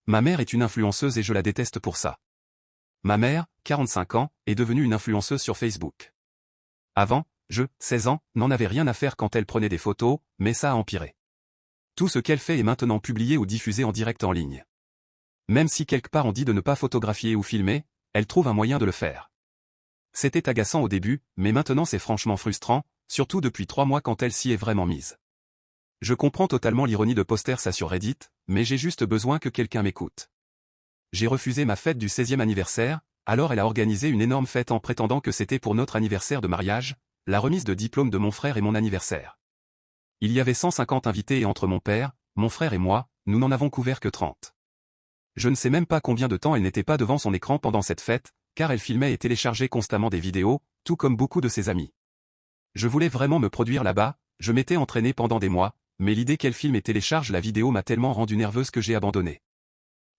Ma mère est une influenceuse et je la déteste pour ça. Ma mère, 45 ans, est devenue une influenceuse sur Facebook. Avant, 16 ans, n'en avais rien à faire quand elle prenait des photos, mais ça a empiré. Tout ce qu'elle fait est maintenant publié ou diffusé en direct en ligne. Même si quelque part on dit de ne pas photographier ou filmer, elle trouve un moyen de le faire. C'était agaçant au début, mais maintenant c'est franchement frustrant, surtout depuis 3 mois quand elle s'y est vraiment mise. Je comprends totalement l'ironie de poster ça sur Reddit, mais j'ai juste besoin que quelqu'un m'écoute. J'ai refusé ma fête du 16e anniversaire, alors elle a organisé une énorme fête en prétendant que c'était pour notre anniversaire de mariage, la remise de diplôme de mon frère et mon anniversaire. Il y avait 150 invités et entre mon père, mon frère et moi, nous n'en avons couvert que 30. Je ne sais même pas combien de temps elle n'était pas devant son écran pendant cette fête, car elle filmait et téléchargeait constamment des vidéos, tout comme beaucoup de ses amis. Je voulais vraiment me produire là-bas, je m'étais entraîné pendant des mois, mais l'idée qu'elle filme et télécharge la vidéo m'a tellement rendu nerveuse que j'ai abandonné.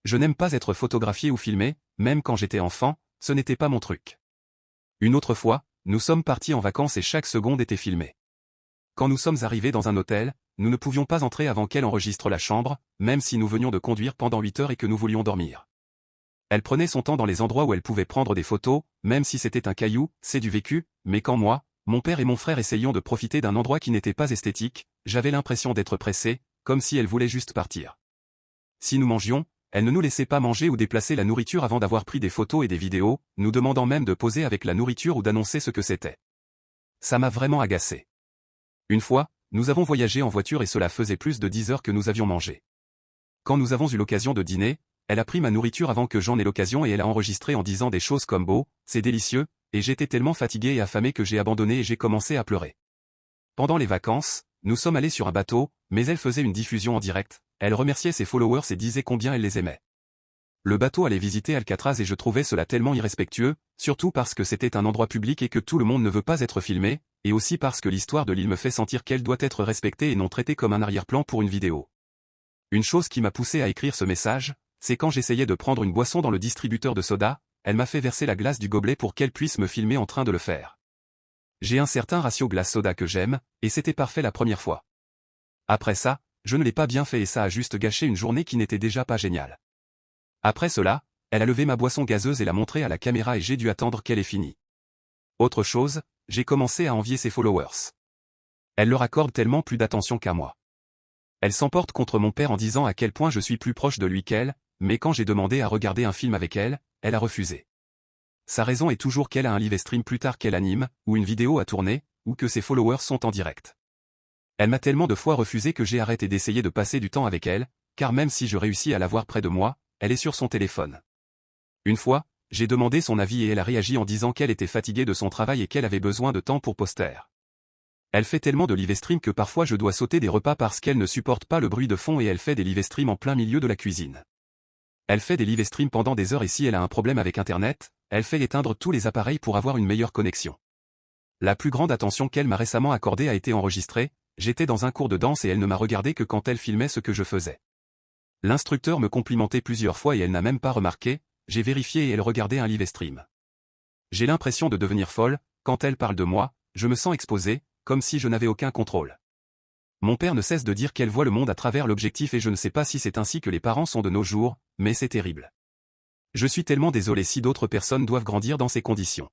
Je n'aime pas être photographié ou filmé, même quand j'étais enfant, ce n'était pas mon truc. Une autre fois, nous sommes partis en vacances et chaque seconde était filmée. Quand nous sommes arrivés dans un hôtel, nous ne pouvions pas entrer avant qu'elle enregistre la chambre, même si nous venions de conduire pendant 8 heures et que nous voulions dormir. Elle prenait son temps dans les endroits où elle pouvait prendre des photos, même si c'était un caillou, c'est du vécu, mais quand moi, mon père et mon frère essayions de profiter d'un endroit qui n'était pas esthétique, j'avais l'impression d'être pressé, comme si elle voulait juste partir. Si nous mangions, elle ne nous laissait pas manger ou déplacer la nourriture avant d'avoir pris des photos et des vidéos, nous demandant même de poser avec la nourriture ou d'annoncer ce que c'était. Ça m'a vraiment agacé. Une fois, nous avons voyagé en voiture et cela faisait plus de 10 heures que nous avions mangé. Quand nous avons eu l'occasion de dîner, elle a pris ma nourriture avant que j'en ai l'occasion et elle a enregistré en disant des choses comme « beau, c'est délicieux », et j'étais tellement fatigué et affamé que j'ai abandonné et j'ai commencé à pleurer. Pendant les vacances, nous sommes allés sur un bateau, mais elle faisait une diffusion en direct, elle remerciait ses followers et disait combien elle les aimait. Le bateau allait visiter Alcatraz et je trouvais cela tellement irrespectueux, surtout parce que c'était un endroit public et que tout le monde ne veut pas être filmé, et aussi parce que l'histoire de l'île me fait sentir qu'elle doit être respectée et non traitée comme un arrière-plan pour une vidéo. Une chose qui m'a poussé à écrire ce message, c'est quand j'essayais de prendre une boisson dans le distributeur de soda, elle m'a fait verser la glace du gobelet pour qu'elle puisse me filmer en train de le faire. J'ai un certain ratio glace-soda que j'aime, et c'était parfait la première fois. Après ça, je ne l'ai pas bien fait et ça a juste gâché une journée qui n'était déjà pas géniale. Après cela, elle a levé ma boisson gazeuse et l'a montrée à la caméra et j'ai dû attendre qu'elle ait fini. Autre chose, j'ai commencé à envier ses followers. Elle leur accorde tellement plus d'attention qu'à moi. Elle s'emporte contre mon père en disant à quel point je suis plus proche de lui qu'elle, mais quand j'ai demandé à regarder un film avec elle, elle a refusé. Sa raison est toujours qu'elle a un live stream plus tard qu'elle anime, ou une vidéo à tourner, ou que ses followers sont en direct. Elle m'a tellement de fois refusé que j'ai arrêté d'essayer de passer du temps avec elle, car même si je réussis à la voir près de moi, elle est sur son téléphone. Une fois, j'ai demandé son avis et elle a réagi en disant qu'elle était fatiguée de son travail et qu'elle avait besoin de temps pour poster. Elle fait tellement de live stream que parfois je dois sauter des repas parce qu'elle ne supporte pas le bruit de fond et elle fait des live stream en plein milieu de la cuisine. Elle fait des live stream pendant des heures et si elle a un problème avec Internet, elle fait éteindre tous les appareils pour avoir une meilleure connexion. La plus grande attention qu'elle m'a récemment accordée a été enregistrée, j'étais dans un cours de danse et elle ne m'a regardé que quand elle filmait ce que je faisais. L'instructeur me complimentait plusieurs fois et elle n'a même pas remarqué, j'ai vérifié et elle regardait un live stream. J'ai l'impression de devenir folle, quand elle parle de moi, je me sens exposé, comme si je n'avais aucun contrôle. Mon père ne cesse de dire qu'elle voit le monde à travers l'objectif et je ne sais pas si c'est ainsi que les parents sont de nos jours, mais c'est terrible. Je suis tellement désolé si d'autres personnes doivent grandir dans ces conditions.